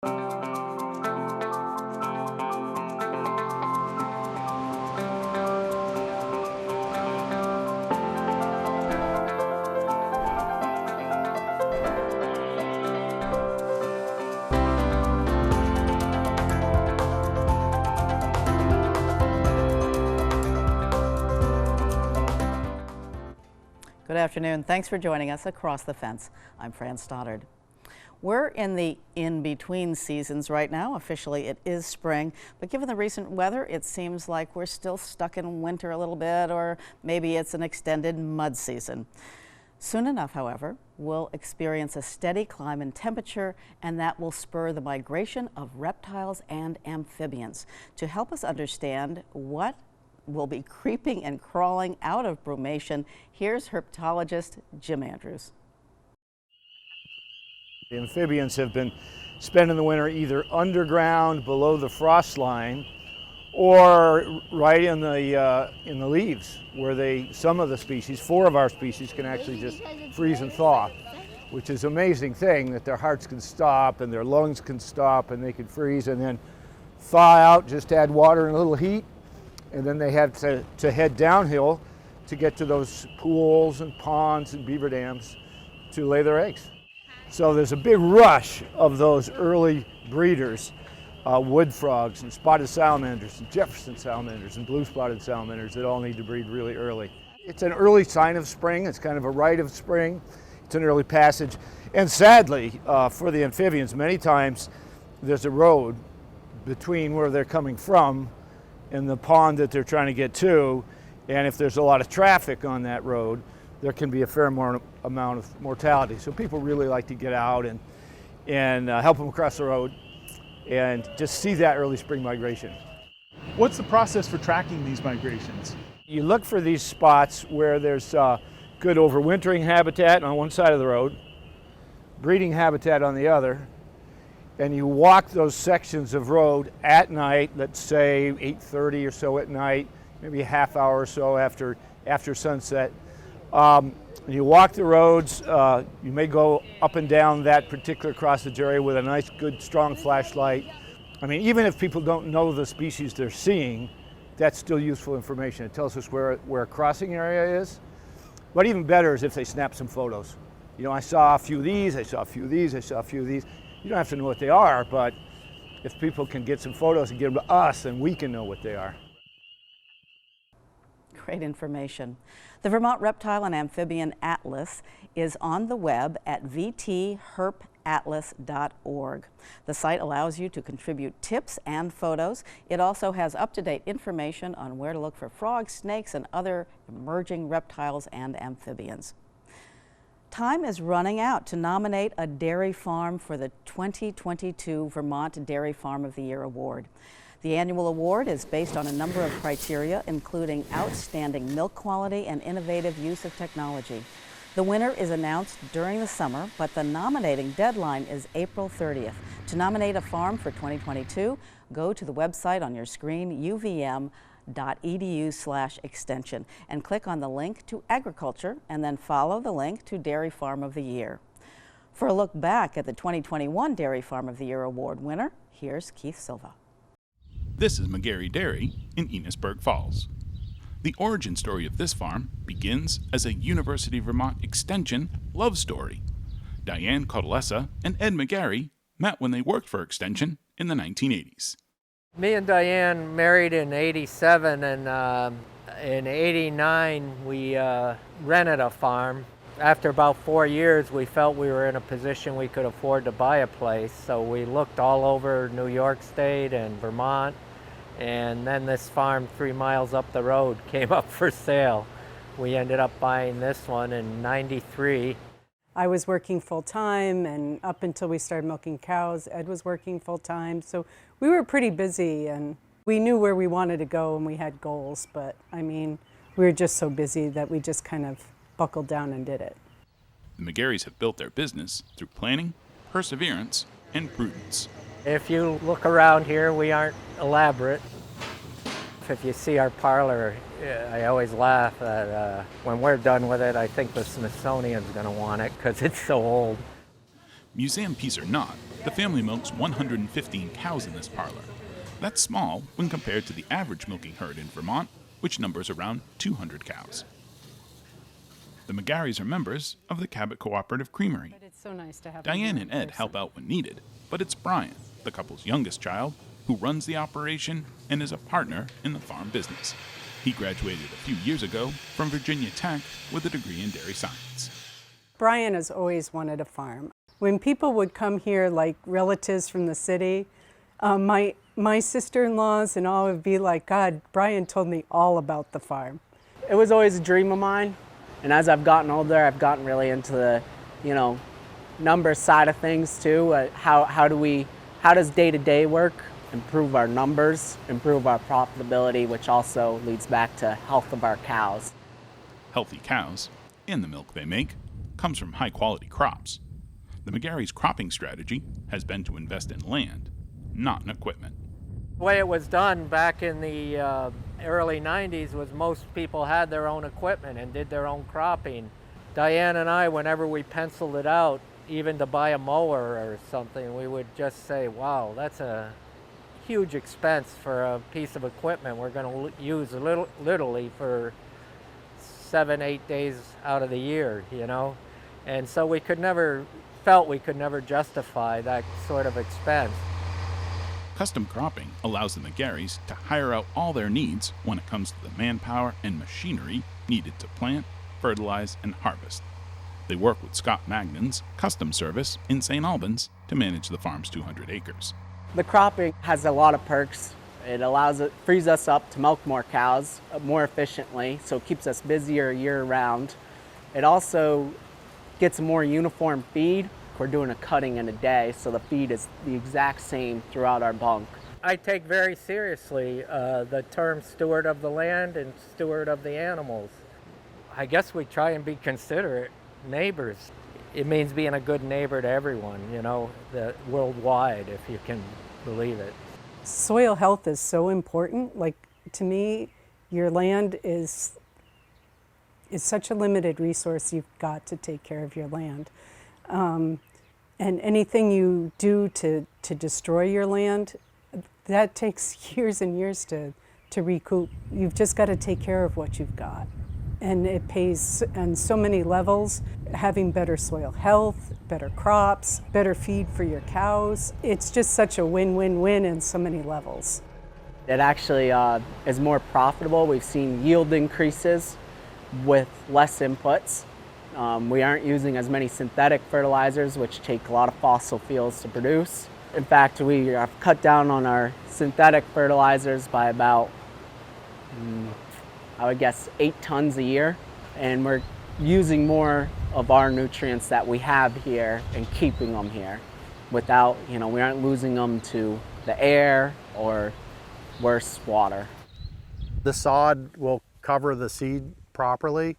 Good afternoon. Thanks for joining us Across the Fence. I'm Fran Stoddard. We're in the in-between seasons right now. Officially, it is spring, but given the recent weather, it seems like we're still stuck in winter a little bit, or maybe it's an extended mud season. Soon enough, however, we'll experience a steady climb in temperature, and that will spur the migration of reptiles and amphibians. To help us understand what will be creeping and crawling out of brumation, here's herpetologist Jim Andrews. The amphibians have been spending the winter either underground below the frost line or right in the leaves, where some of the species, 4 of our species, can actually just freeze and thaw, which is an amazing thing, that their hearts can stop and their lungs can stop and they can freeze and then thaw out, just add water and a little heat, and then they have to head downhill to get to those pools and ponds and beaver dams to lay their eggs. So there's a big rush of those early breeders, wood frogs and spotted salamanders and Jefferson salamanders and blue spotted salamanders that all need to breed really early. It's an early sign of spring. It's kind of a rite of spring. It's an early passage. And sadly, for the amphibians, many times there's a road between where they're coming from and the pond that they're trying to get to, and if there's a lot of traffic on that road, there can be a fair amount of mortality. So people really like to get out and help them across the road and just see that early spring migration. What's the process for tracking these migrations? You look for these spots where there's good overwintering habitat on one side of the road, breeding habitat on the other, and you walk those sections of road at night, let's say 8:30 or so at night, maybe a half hour or so after sunset. You walk the roads. You may go up and down that particular crossage area with a nice, good, strong flashlight. I mean, even if people don't know the species they're seeing, that's still useful information. It tells us where a crossing area is. But even better is if they snap some photos. You know, I saw a few of these, I saw a few of these, I saw a few of these. You don't have to know what they are, but if people can get some photos and get them to us, then we can know what they are. Great information. The Vermont Reptile and Amphibian Atlas is on the web at vtherpatlas.org. The site allows you to contribute tips and photos. It also has up-to-date information on where to look for frogs, snakes, and other emerging reptiles and amphibians. Time is running out to nominate a dairy farm for the 2022 Vermont Dairy Farm of the Year Award. The annual award is based on a number of criteria, including outstanding milk quality and innovative use of technology. The winner is announced during the summer, but the nominating deadline is April 30th. To nominate a farm for 2022, go to the website on your screen, uvm.edu/extension, and click on the link to Agriculture, and then follow the link to Dairy Farm of the Year. For a look back at the 2021 Dairy Farm of the Year Award winner, here's Keith Silva. This is McGarry Dairy in Enosburg Falls. The origin story of this farm begins as a University of Vermont Extension love story. Diane Cautelessa and Ed McGarry met when they worked for Extension in the 1980s. Me and Diane married in '87, and in '89 we rented a farm. After about 4 years, we felt we were in a position we could afford to buy a place, so we looked all over New York State and Vermont, and then this farm 3 miles up the road came up for sale. We ended up buying this one in '93. I was working full-time, and up until we started milking cows, Ed was working full-time, so we were pretty busy, and we knew where we wanted to go and we had goals, but I mean, we were just so busy that we just kind of buckled down and did it. The McGarrys have built their business through planning, perseverance, and prudence. If you look around here, we aren't elaborate. If you see our parlor, I always laugh that when we're done with it, I think the Smithsonian's going to want it because it's so old. Museum piece or not, the family milks 115 cows in this parlor. That's small when compared to the average milking herd in Vermont, which numbers around 200 cows. The McGarrys are members of the Cabot Cooperative Creamery. But it's so nice to have them Diane here and in Ed person. help out when needed, but it's Brian, the couple's youngest child, who runs the operation and is a partner in the farm business. He graduated a few years ago from Virginia Tech with a degree in dairy science. Brian has always wanted a farm. When people would come here, like relatives from the city, my sister-in-laws and all would be like, God, Brian told me all about the farm. It was always a dream of mine, and as I've gotten older, I've gotten really into the, numbers side of things too. How does day-to-day work? Improve our numbers, improve our profitability, which also leads back to health of our cows. Healthy cows, and the milk they make, comes from high-quality crops. The McGarry's cropping strategy has been to invest in land, not in equipment. The way it was done back in the early 90s was most people had their own equipment and did their own cropping. Diane and I, whenever we penciled it out, even to buy a mower or something, we would just say, wow, that's a huge expense for a piece of equipment we're going to use literally for 7-8 days out of the year, And so we could never justify that sort of expense. Custom cropping allows the McGarrys to hire out all their needs when it comes to the manpower and machinery needed to plant, fertilize, and harvest. They work with Scott Magnon's custom service in St. Albans to manage the farm's 200 acres. The cropping has a lot of perks. It frees us up to milk more cows more efficiently, so it keeps us busier year-round. It also gets a more uniform feed. We're doing a cutting in a day, so the feed is the exact same throughout our bunk. I take very seriously the term steward of the land and steward of the animals. I guess we try and be considerate neighbors. It means being a good neighbor to everyone, worldwide, if you can believe it. Soil health is so important. Like, to me, your land is such a limited resource. You've got to take care of your land. And anything you do to destroy your land, that takes years and years to recoup. You've just got to take care of what you've got. And it pays on so many levels, having better soil health, better crops, better feed for your cows. It's just such a win-win-win in so many levels. It actually is more profitable. We've seen yield increases with less inputs. We aren't using as many synthetic fertilizers, which take a lot of fossil fuels to produce. In fact, we have cut down on our synthetic fertilizers by about, I would guess, 8 tons a year. And we're using more of our nutrients that we have here and keeping them here without, we aren't losing them to the air or worse, water. The sod will cover the seed properly.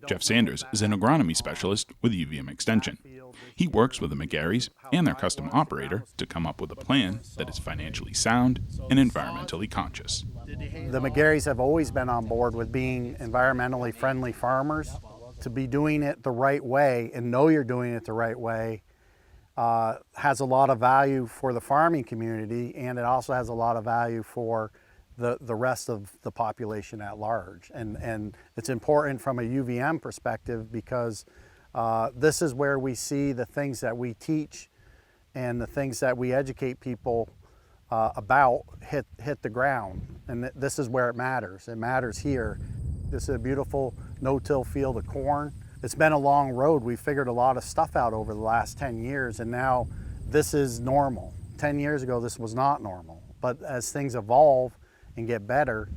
Jeff Sanders is an agronomy specialist with UVM Extension. He works with the McGarrys and their custom operator to come up with a plan that is financially sound and environmentally conscious. The McGarrys have always been on board with being environmentally friendly farmers. To be doing it the right way and know you're doing it the right way has a lot of value for the farming community, and it also has a lot of value for the rest of the population at large. And it's important from a UVM perspective because this is where we see the things that we teach and the things that we educate people about hit the ground. And this is where it matters. It matters here. This is a beautiful no-till field of corn. It's been a long road. We figured a lot of stuff out over the last 10 years, and now this is normal. 10 years ago, this was not normal. But as things evolve and get better,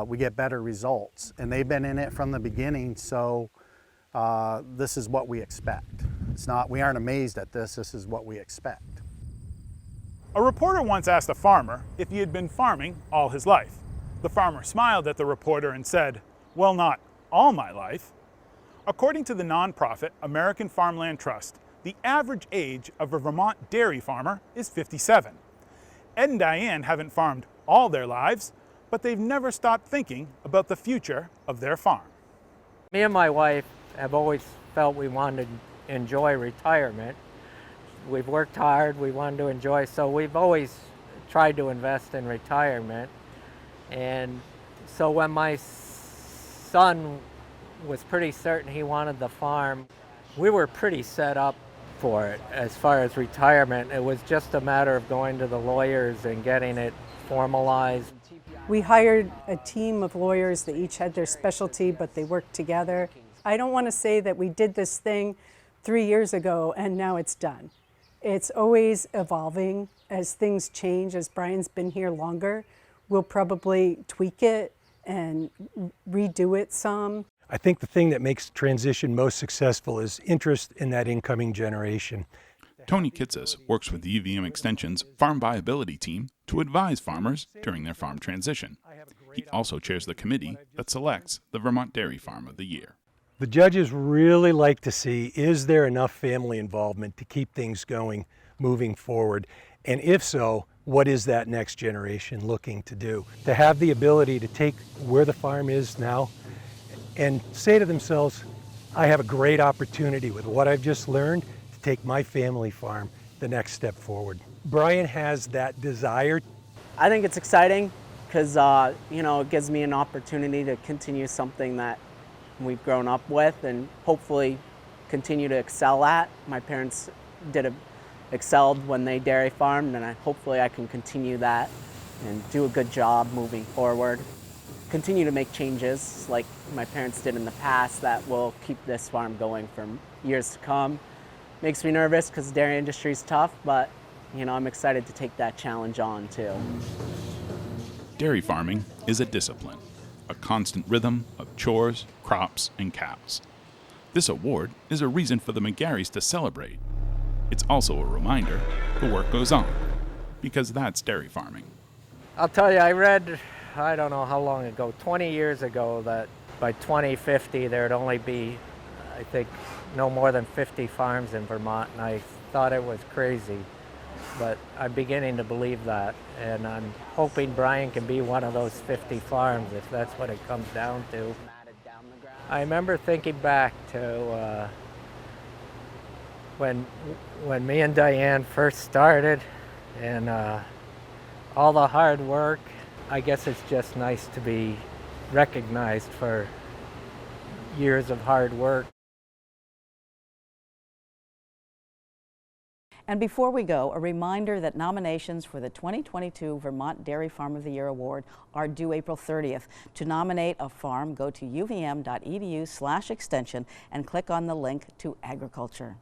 we get better results. And they've been in it from the beginning, so this is what we expect. We aren't amazed at this, this is what we expect. A reporter once asked a farmer if he had been farming all his life. The farmer smiled at the reporter and said, "Well, not all my life." According to the nonprofit American Farmland Trust, the average age of a Vermont dairy farmer is 57. Ed and Diane haven't farmed all their lives, but they've never stopped thinking about the future of their farm. Me and my wife have always felt we wanted to enjoy retirement, We've worked hard, we wanted to enjoy, so we've always tried to invest in retirement. And so when my son was pretty certain he wanted the farm, we were pretty set up for it as far as retirement. It was just a matter of going to the lawyers and getting it formalized. We hired a team of lawyers that each had their specialty, but they worked together. I don't want to say that we did this thing 3 years ago and now it's done. It's always evolving as things change. As Brian's been here longer, we'll probably tweak it and redo it some. I think the thing that makes transition most successful is interest in that incoming generation. Tony Kitsis works with the UVM Extension's Farm Viability Team to advise farmers during their farm transition. He also chairs the committee that selects the Vermont Dairy Farm of the Year. The judges really like to see, is there enough family involvement to keep things going, moving forward? And if so, what is that next generation looking to do? To have the ability to take where the farm is now and say to themselves, I have a great opportunity with what I've just learned to take my family farm the next step forward. Brian has that desire. I think it's exciting because it gives me an opportunity to continue something that we've grown up with and hopefully continue to excel at. My parents excelled when they dairy farmed, and hopefully I can continue that and do a good job moving forward. Continue to make changes like my parents did in the past that will keep this farm going for years to come. Makes me nervous because the dairy industry is tough, but I'm excited to take that challenge on too. Dairy farming is a discipline, a constant rhythm of chores, crops, and cows. This award is a reason for the McGarrys to celebrate. It's also a reminder the work goes on, because that's dairy farming. I'll tell you, I read, I don't know how long ago, 20 years ago, that by 2050 there'd only be, I think, no more than 50 farms in Vermont, and I thought it was crazy. But I'm beginning to believe that, and I'm hoping Brian can be one of those 50 farms if that's what it comes down to. I remember thinking back to when me and Diane first started, and all the hard work. I guess it's just nice to be recognized for years of hard work. And before we go, a reminder that nominations for the 2022 Vermont Dairy Farm of the Year Award are due April 30th. To nominate a farm, go to uvm.edu/extension and click on the link to Agriculture.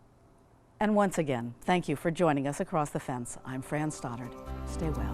And once again, thank you for joining us across the fence. I'm Fran Stoddard. Stay well.